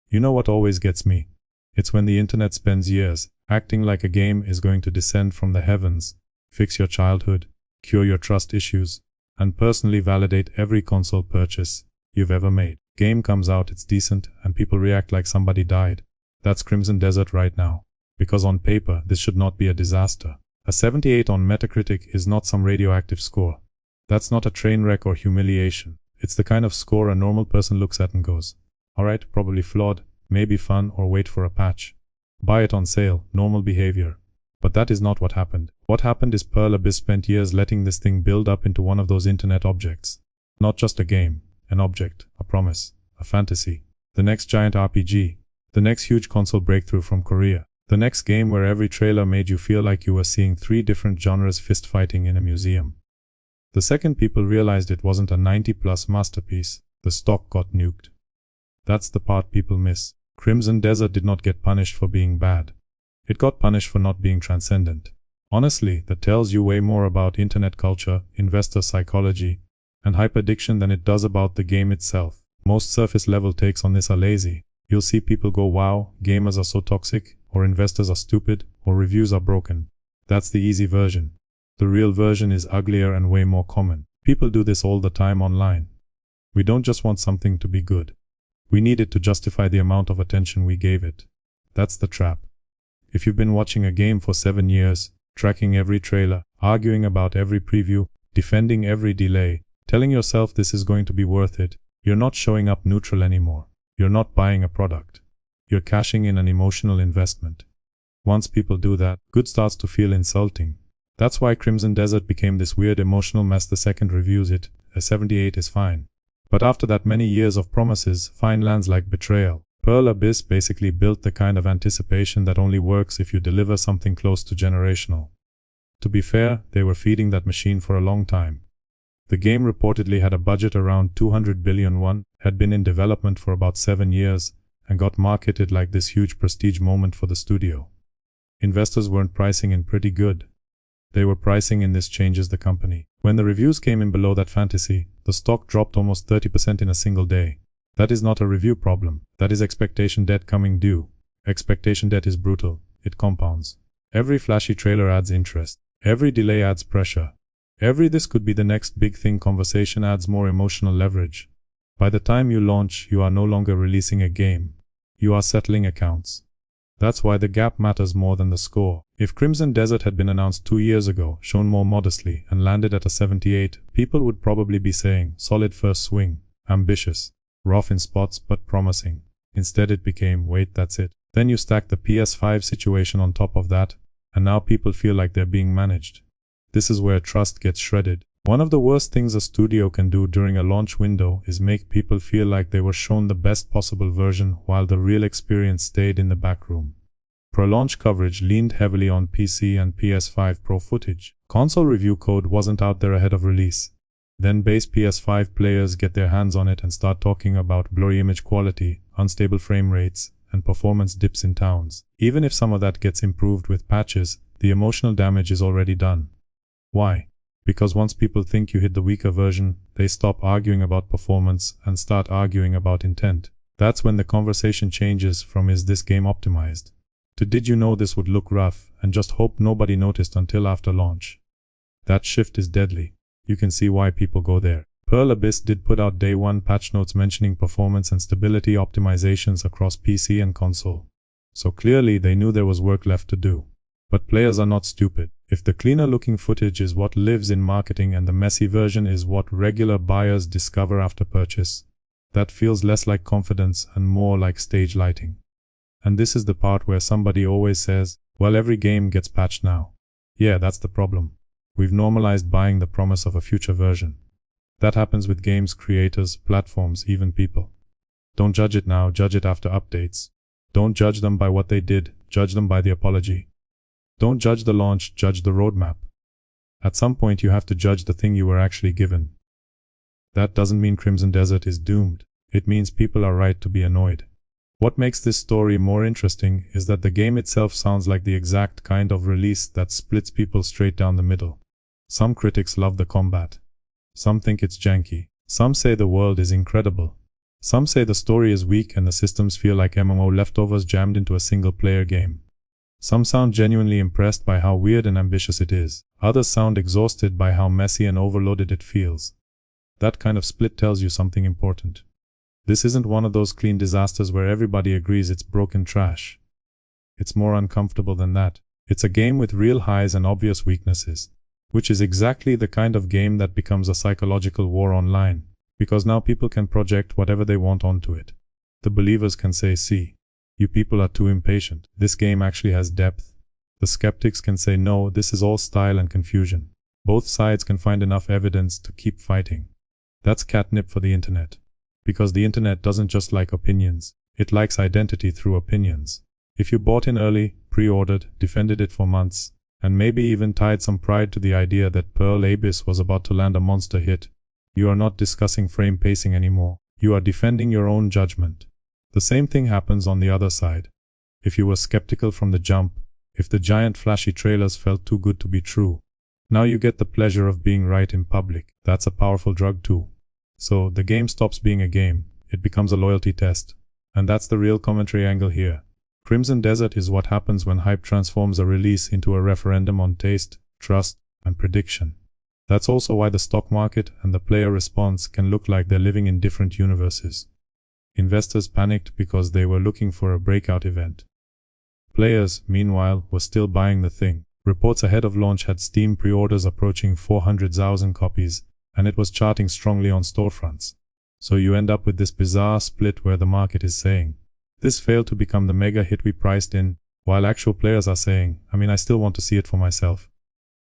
You know what always gets me? It's when the internet spends years acting like a game is going to descend from the heavens, fix your childhood, cure your trust issues, and personally validate every console purchase you've ever made. Game comes out, it's decent, and people react like somebody died. That's Crimson Desert right now. Because on paper, this should not be a disaster. A 78 on Metacritic is not some radioactive score. That's not a train wreck or humiliation. It's the kind of score a normal person looks at and goes, alright, probably flawed, maybe fun, or wait for a patch. Buy it on sale, normal behavior. But that is not what happened. What happened is Pearl Abyss spent years letting this thing build up into one of those internet objects. Not just a game, an object, a promise, a fantasy. The next giant RPG. The next huge console breakthrough from Korea. The next game where every trailer made you feel like you were seeing 3 different genres fist fighting in a museum. The second people realized it wasn't a 90+ masterpiece, the stock got nuked. That's the part people miss. Crimson Desert did not get punished for being bad. It got punished for not being transcendent. Honestly, that tells you way more about internet culture, investor psychology, and hyperdiction than it does about the game itself. Most surface level takes on this are lazy. You'll see people go, wow, gamers are so toxic, or investors are stupid, or reviews are broken. That's the easy version. The real version is uglier and way more common. People do this all the time online. We don't just want something to be good. We need it to justify the amount of attention we gave it. That's the trap. If you've been watching a game for 7 years, tracking every trailer, arguing about every preview, defending every delay, telling yourself this is going to be worth it, you're not showing up neutral anymore. You're not buying a product. You're cashing in an emotional investment. Once people do that, good starts to feel insulting. That's why Crimson Desert became this weird emotional mess. The second reviews it, a 78 is fine. But after that many years of promises, fine lands like betrayal. Pearl Abyss basically built the kind of anticipation that only works if you deliver something close to generational. To be fair, they were feeding that machine for a long time. The game reportedly had a budget around 200 billion won, had been in development for about 7 years, and got marketed like this huge prestige moment for the studio. Investors weren't pricing in pretty good. They were pricing in this changes the company. When the reviews came in below that fantasy, the stock dropped almost 30% in a single day. That is not a review problem. That is expectation debt coming due. Expectation debt is brutal. It compounds. Every flashy trailer adds interest. Every delay adds pressure. Every this could be the next big thing conversation adds more emotional leverage. By the time you launch, you are no longer releasing a game. You are settling accounts. That's why the gap matters more than the score. If Crimson Desert had been announced 2 years ago, shown more modestly, and landed at a 78, people would probably be saying, solid first swing, ambitious, rough in spots but promising. Instead it became, wait, that's it. Then you stack the PS5 situation on top of that, and now people feel like they're being managed. This is where trust gets shredded. One of the worst things a studio can do during a launch window is make people feel like they were shown the best possible version while the real experience stayed in the back room. Pro-launch coverage leaned heavily on PC and PS5 Pro footage. Console review code wasn't out there ahead of release. Then base PS5 players get their hands on it and start talking about blurry image quality, unstable frame rates, and performance dips in towns. Even if some of that gets improved with patches, the emotional damage is already done. Why? Because once people think you hit the weaker version, they stop arguing about performance and start arguing about intent. That's when the conversation changes from is this game optimized to did you know this would look rough and just hope nobody noticed until after launch. That shift is deadly. You can see why people go there. Pearl Abyss did put out day 1 patch notes mentioning performance and stability optimizations across PC and console. So clearly they knew there was work left to do. But players are not stupid. If the cleaner looking footage is what lives in marketing and the messy version is what regular buyers discover after purchase, that feels less like confidence and more like stage lighting. And this is the part where somebody always says, well, every game gets patched now. Yeah, that's the problem. We've normalized buying the promise of a future version. That happens with games creators, platforms, even people. Don't judge it now, judge it after updates. Don't judge them by what they did, judge them by the apology. Don't judge the launch, judge the roadmap. At some point you have to judge the thing you were actually given. That doesn't mean Crimson Desert is doomed. It means people are right to be annoyed. What makes this story more interesting is that the game itself sounds like the exact kind of release that splits people straight down the middle. Some critics love the combat. Some think it's janky. Some say the world is incredible. Some say the story is weak and the systems feel like MMO leftovers jammed into a single-player game. Some sound genuinely impressed by how weird and ambitious it is. Others sound exhausted by how messy and overloaded it feels. That kind of split tells you something important. This isn't one of those clean disasters where everybody agrees it's broken trash. It's more uncomfortable than that. It's a game with real highs and obvious weaknesses, which is exactly the kind of game that becomes a psychological war online, because now people can project whatever they want onto it. The believers can say, see, you people are too impatient. This game actually has depth. The skeptics can say, no, this is all style and confusion. Both sides can find enough evidence to keep fighting. That's catnip for the internet. Because the internet doesn't just like opinions, it likes identity through opinions. If you bought in early, pre-ordered, defended it for months, and maybe even tied some pride to the idea that Pearl Abyss was about to land a monster hit, you are not discussing frame pacing anymore. You are defending your own judgment. The same thing happens on the other side. If you were skeptical from the jump, if the giant flashy trailers felt too good to be true, now you get the pleasure of being right in public. That's a powerful drug too. So the game stops being a game, it becomes a loyalty test. And that's the real commentary angle here. Crimson Desert is what happens when hype transforms a release into a referendum on taste, trust, and prediction. That's also why the stock market and the player response can look like they're living in different universes. Investors panicked because they were looking for a breakout event. Players, meanwhile, were still buying the thing. Reports ahead of launch had Steam pre-orders approaching 400,000 copies, and it was charting strongly on storefronts. So you end up with this bizarre split where the market is saying, this failed to become the mega hit we priced in, while actual players are saying, I still want to see it for myself.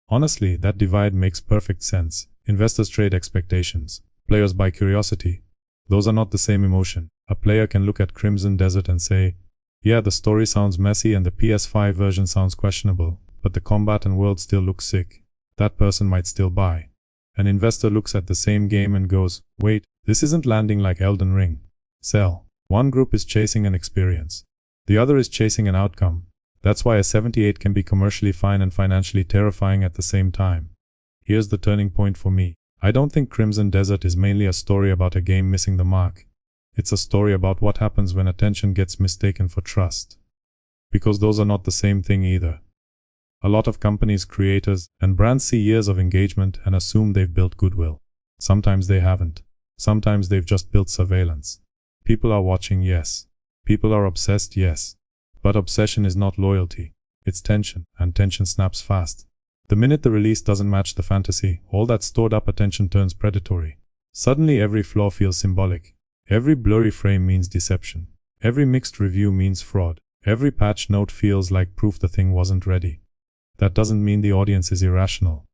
Honestly, that divide makes perfect sense. Investors trade expectations. Players buy curiosity. Those are not the same emotion. A player can look at Crimson Desert and say, yeah, the story sounds messy and the PS5 version sounds questionable, but the combat and world still look sick. That person might still buy. An investor looks at the same game and goes, wait, this isn't landing like Elden Ring. Sell. One group is chasing an experience. The other is chasing an outcome. That's why a 78 can be commercially fine and financially terrifying at the same time. Here's the turning point for me. I don't think Crimson Desert is mainly a story about a game missing the mark. It's a story about what happens when attention gets mistaken for trust. Because those are not the same thing either. A lot of companies, creators, and brands see years of engagement and assume they've built goodwill. Sometimes they haven't. Sometimes they've just built surveillance. People are watching, yes. People are obsessed, yes. But obsession is not loyalty. It's tension, and tension snaps fast. The minute the release doesn't match the fantasy, all that stored-up attention turns predatory. Suddenly every flaw feels symbolic. Every blurry frame means deception. Every mixed review means fraud. Every patch note feels like proof the thing wasn't ready. That doesn't mean the audience is irrational.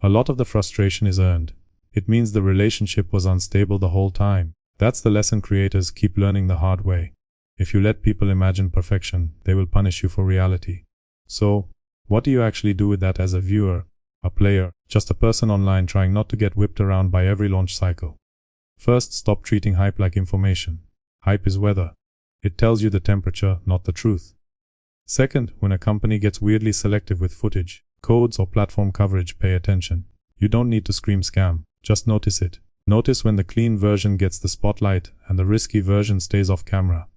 A lot of the frustration is earned. It means the relationship was unstable the whole time. That's the lesson creators keep learning the hard way. If you let people imagine perfection, they will punish you for reality. So, what do you actually do with that as a viewer, a player, just a person online trying not to get whipped around by every launch cycle? First, stop treating hype like information. Hype is weather. It tells you the temperature, not the truth. Second, when a company gets weirdly selective with footage, codes, or platform coverage, pay attention. You don't need to scream scam, just notice it. Notice when the clean version gets the spotlight and the risky version stays off camera.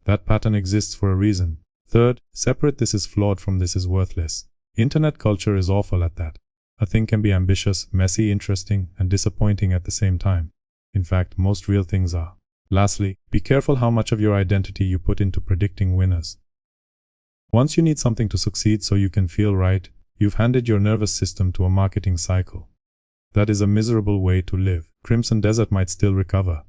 That pattern exists for a reason. Third, separate this is flawed from this is worthless. Internet culture is awful at that. A thing can be ambitious, messy, interesting, and disappointing at the same time. In fact, most real things are. Lastly, be careful how much of your identity you put into predicting winners. Once you need something to succeed so you can feel right, you've handed your nervous system to a marketing cycle. That is a miserable way to live. Crimson Desert might still recover.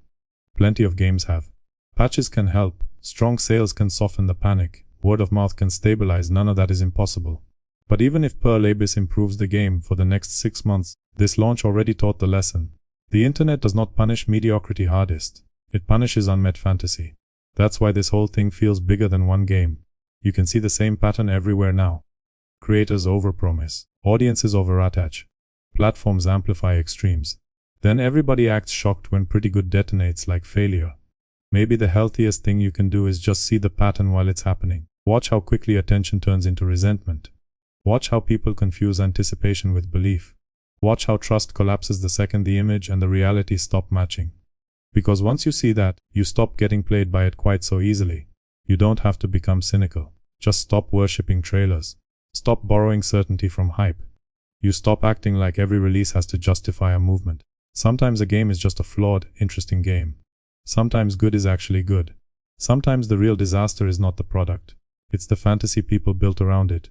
Plenty of games have. Patches can help. Strong sales can soften the panic. Word of mouth can stabilize. None of that is impossible. But even if Pearl Abyss improves the game for the next 6 months, this launch already taught the lesson. The internet does not punish mediocrity hardest. It punishes unmet fantasy. That's why this whole thing feels bigger than one game. You can see the same pattern everywhere now. Creators overpromise. Audiences overattach. Platforms amplify extremes. Then everybody acts shocked when pretty good detonates like failure. Maybe the healthiest thing you can do is just see the pattern while it's happening. Watch how quickly attention turns into resentment. Watch how people confuse anticipation with belief. Watch how trust collapses the second the image and the reality stop matching. Because once you see that, you stop getting played by it quite so easily. You don't have to become cynical. Just stop worshipping trailers. Stop borrowing certainty from hype. You stop acting like every release has to justify a movement. Sometimes a game is just a flawed, interesting game. Sometimes good is actually good. Sometimes the real disaster is not the product. It's the fantasy people built around it.